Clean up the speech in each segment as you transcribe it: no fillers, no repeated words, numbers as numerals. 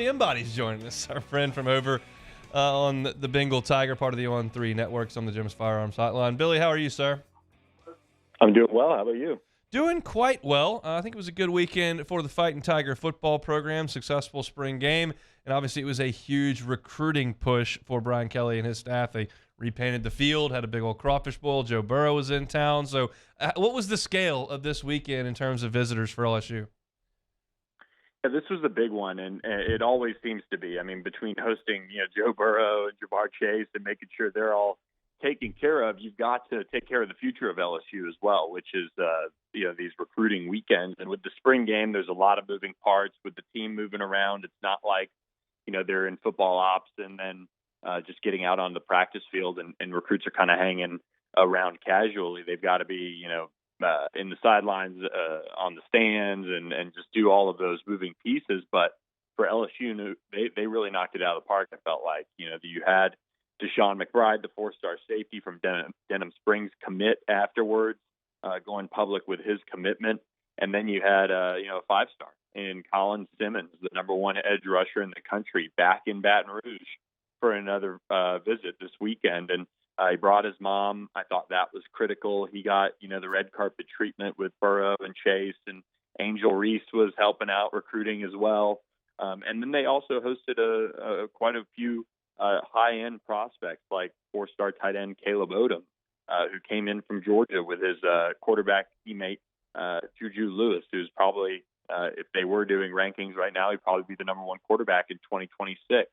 Billy Embody's joining us, our friend from over on the Bengal Tiger, part of the On3 Networks on the Jim's Firearms Hotline. Billy, how are you, sir? I'm doing well. How about you? Doing quite well. I think it was a good weekend for the Fighting Tiger football program, successful spring game, and obviously it was a huge recruiting push for Brian Kelly and his staff. They repainted the field, had a big old crawfish bowl. Joe Burrow was in town. So what was the scale of this weekend in terms of visitors for LSU? Yeah, this was a big one, and it always seems to be. I mean, between hosting, Joe Burrow and Ja'Marr Chase and making sure they're all taken care of, you've got to take care of the future of LSU as well, which is, these recruiting weekends. And with the spring game, there's a lot of moving parts with the team moving around. It's not like, they're in football ops and then just getting out on the practice field and recruits are kind of hanging around casually. They've got to be, in the sidelines, on the stands, and just do all of those moving pieces. But for LSU, they really knocked it out of the park. I felt like, you had DeSean McBride, the 4-star safety from Denham Springs, commit afterwards, going public with his commitment. And then you had, a 5-star in Colin Simmons, the number one edge rusher in the country, back in Baton Rouge for another visit this weekend. And he brought his mom. I thought that was critical. He got, the red carpet treatment with Burrow and Chase, and Angel Reese was helping out recruiting as well. And then they also hosted quite a few high-end prospects like 4-star tight end Caleb Odom, who came in from Georgia with his quarterback teammate Juju Lewis, who's probably, if they were doing rankings right now, he'd probably be the number one quarterback in 2026.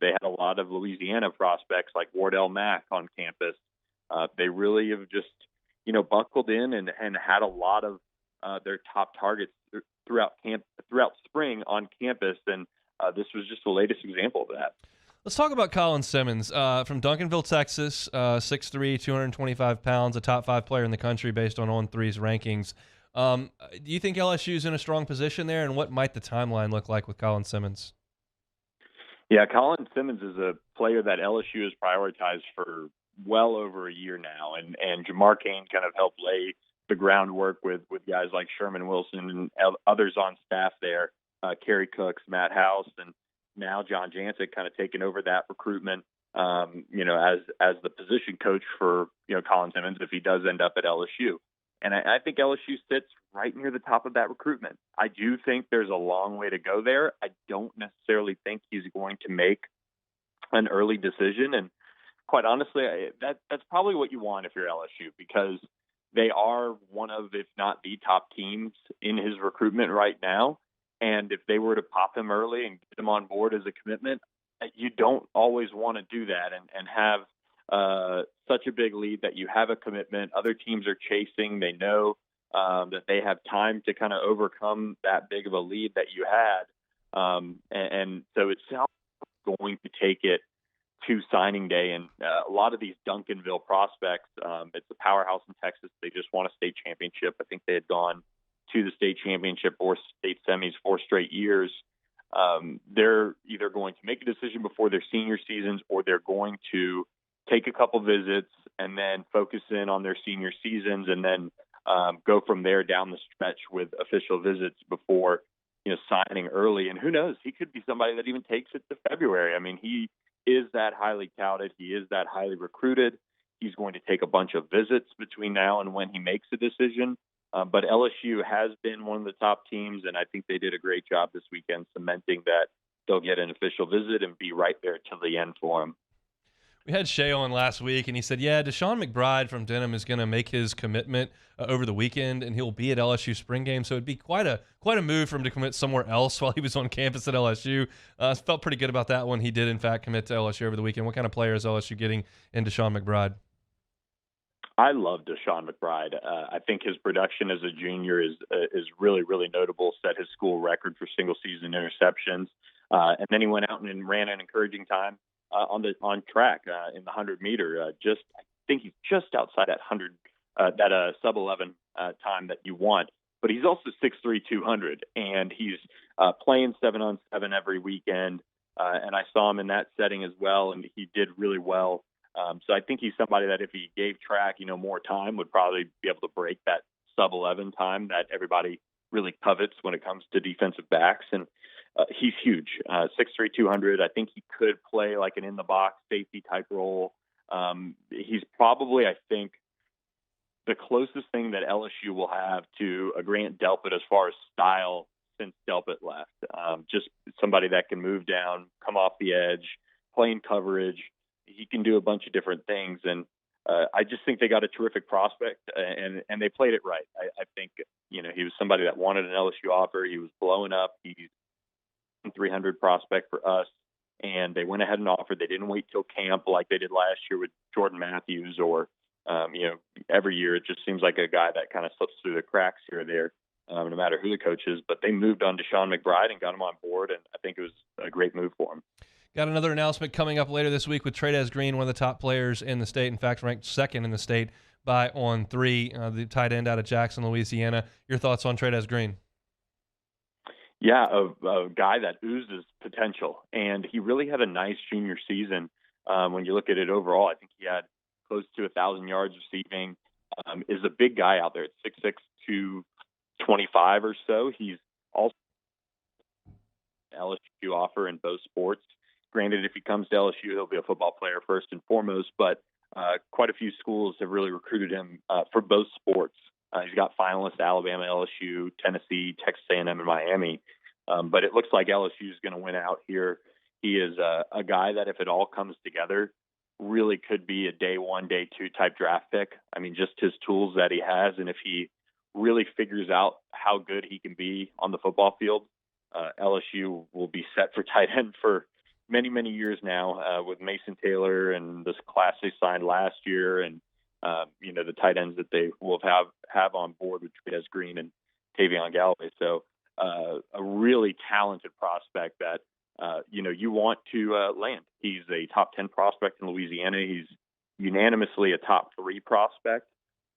They had a lot of Louisiana prospects like Wardell Mack on campus. They really have just, buckled in and had a lot of their top targets throughout spring on campus, and this was just the latest example of that. Let's talk about Colin Simmons from Duncanville, Texas, 6'3", 225 pounds, a top 5 player in the country based on On3's rankings. Do you think LSU's in a strong position there, and what might the timeline look like with Colin Simmons? Yeah, Colin Simmons is a player that LSU has prioritized for well over a year now, and Jamar Cain kind of helped lay the groundwork with guys like Sherman Wilson and others on staff there, Kerry Cooks, Matt House, and now John Jancic kind of taking over that recruitment, as the position coach for, Colin Simmons if he does end up at LSU. And I think LSU sits right near the top of that recruitment. I do think there's a long way to go there. I don't necessarily think he's going to make an early decision. And quite honestly, that's probably what you want if you're LSU, because they are one of, if not the top teams in his recruitment right now. And if they were to pop him early and get him on board as a commitment, you don't always want to do that and have such a big lead that you have a commitment. Other teams are chasing. They know that they have time to kind of overcome that big of a lead that you had. And so it sounds like going to take it to signing day. And a lot of these Duncanville prospects, it's a powerhouse in Texas. They just won a state championship. I think they had gone to the state championship or state semis 4 straight years. They're either going to make a decision before their senior seasons, or they're going to take a couple visits and then focus in on their senior seasons, and then go from there down the stretch with official visits before, signing early. And who knows, he could be somebody that even takes it to February. I mean, he is that highly touted. He is that highly recruited. He's going to take a bunch of visits between now and when he makes a decision. But LSU has been one of the top teams, and I think they did a great job this weekend cementing that they'll get an official visit and be right there till the end for him. We had Shea on last week, and he said, DeSean McBride from Denham is going to make his commitment over the weekend, and he'll be at LSU spring game. So it'd be quite a move for him to commit somewhere else while he was on campus at LSU. Felt pretty good about that one. He did, in fact, commit to LSU over the weekend. What kind of player is LSU getting in DeSean McBride? I love DeSean McBride. I think his production as a junior is really, really notable. Set his school record for single-season interceptions, and then he went out and ran an encouraging time on track in the 100-meter. I think he's just outside that sub-11 time that you want. But he's also 6'3", 200, and he's playing 7-on-7 every weekend. And I saw him in that setting as well, and he did really well. So I think he's somebody that if he gave track, more time, would probably be able to break that sub-11 time that everybody really covets when it comes to defensive backs. And he's huge, 6'3", 200. I think he could play like an in-the-box safety type role. He's probably, I think, the closest thing that LSU will have to a Grant Delpit as far as style since Delpit left. Just somebody that can move down, come off the edge, play in coverage. He can do a bunch of different things. And I just think they got a terrific prospect, and they played it right. I think, he was somebody that wanted an LSU offer. He was blowing up. He's a 300 prospect for us. And they went ahead and offered. They didn't wait till camp like they did last year with Jordan Matthews or every year it just seems like a guy that kind of slips through the cracks here or there, no matter who the coach is. But they moved on DeSean McBride and got him on board, and I think it was a great move for him. Got another announcement coming up later this week with Trey'Dez Green, one of the top players in the state. In fact, ranked second in the state by On3, the tight end out of Jackson, Louisiana. Your thoughts on Trey'Dez Green? Yeah, a guy that oozes potential, and he really had a nice junior season. When you look at it overall, I think he had close to 1,000 yards receiving. Is a big guy out there at 6'6", 225 or so. He's also LSU offer in both sports. Granted, if he comes to LSU, he'll be a football player first and foremost, but quite a few schools have really recruited him for both sports. He's got finalists: Alabama, LSU, Tennessee, Texas A&M, and Miami. But it looks like LSU is going to win out here. He is a guy that, if it all comes together, really could be a day one, day two type draft pick. I mean, just his tools that he has, and if he really figures out how good he can be on the football field, LSU will be set for tight end for many, many years now, with Mason Taylor and this class they signed last year, and the tight ends that they will have on board with Trey'Dez Green and Tavion Galloway. So a really talented prospect that you want to land. He's a top 10 prospect in Louisiana. He's unanimously a top 3 prospect,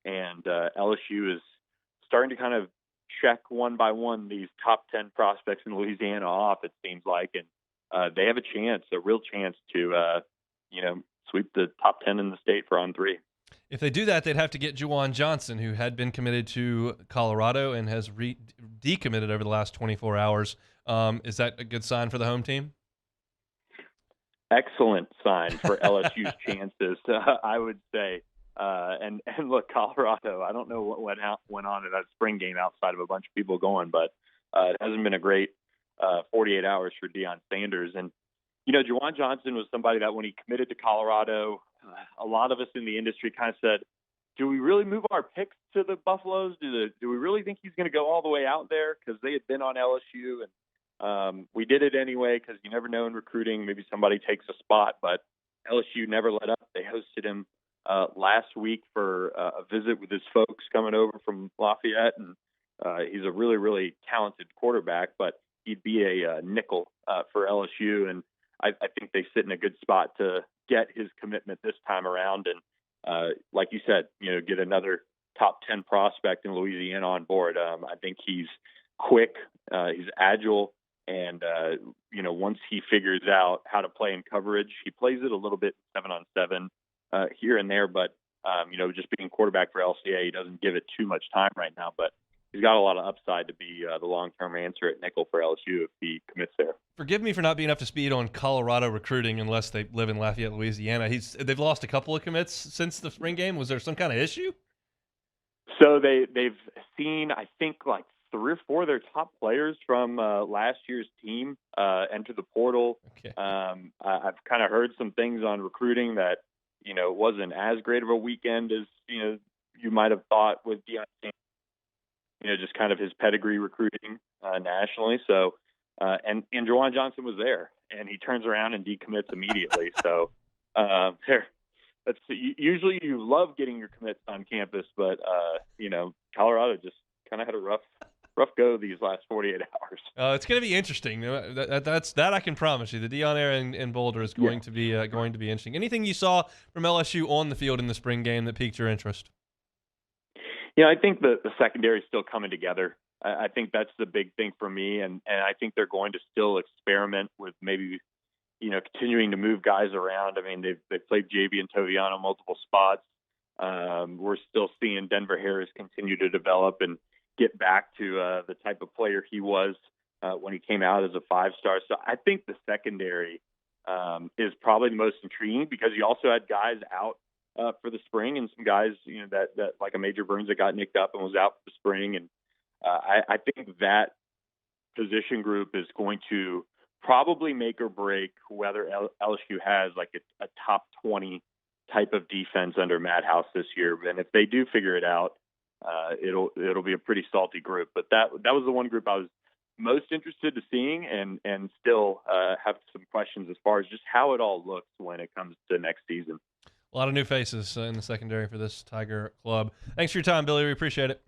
and LSU is starting to kind of check one by one these top 10 prospects in Louisiana off, it seems like, and they have a real chance to sweep the top 10 in the state for On3. If they do that, they'd have to get Juwan Johnson, who had been committed to Colorado and has decommitted over the last 24 hours. Is that a good sign for the home team? Excellent sign for LSU's chances, I would say. And look, Colorado, I don't know what went on in that spring game outside of a bunch of people going, but it hasn't been a great 48 hours for Deion Sanders. And, Juwan Johnson was somebody that when he committed to Colorado, a lot of us in the industry kind of said, do we really move our picks to the Buffaloes? Do we really think he's going to go all the way out there? Because they had been on LSU, and we did it anyway because you never know in recruiting. Maybe somebody takes a spot, but LSU never let up. They hosted him last week for a visit with his folks coming over from Lafayette, and he's a really, really talented quarterback, but he'd be a nickel for LSU, and I think they sit in a good spot to get his commitment this time around, and like you said, get another top 10 prospect in Louisiana on board. I think he's quick, he's agile, and once he figures out how to play in coverage, he plays it a little bit 7-on-7 here and there, but just being quarterback for LCA, he doesn't give it too much time right now, but he's got a lot of upside to be the long-term answer at nickel for LSU if he commits there. Forgive me for not being up to speed on Colorado recruiting unless they live in Lafayette, Louisiana. They've lost a couple of commits since the spring game. Was there some kind of issue? So they've seen, I think, like 3 or 4 of their top players from last year's team enter the portal. Okay. I've kind of heard some things on recruiting that, it wasn't as great of a weekend as, you might have thought with Deion, just kind of his pedigree recruiting nationally. So, and Juwan Johnson was there, and he turns around and decommits immediately. So, usually you love getting your commits on campus, but Colorado just kind of had a rough go these last 48 hours. It's going to be interesting. That I can promise you. The Deion era in Boulder is going to be interesting. Anything you saw from LSU on the field in the spring game that piqued your interest? I think the secondary is still coming together. I think that's the big thing for me, and I think they're going to still experiment with maybe, continuing to move guys around. I mean, they've played JV and Toviano multiple spots. We're still seeing Denver Harris continue to develop and get back to the type of player he was when he came out as a 5-star. So I think the secondary is probably the most intriguing because you also had guys out for the spring and some guys, that like a Major Burns that got nicked up and was out for the spring. And I think that position group is going to probably make or break whether LSU has like a top 20 type of defense under Matt House this year. And if they do figure it out, it'll be a pretty salty group. But that was the one group I was most interested to seeing, and still have some questions as far as just how it all looks when it comes to next season. A lot of new faces in the secondary for this Tiger club. Thanks for your time, Billy. We appreciate it.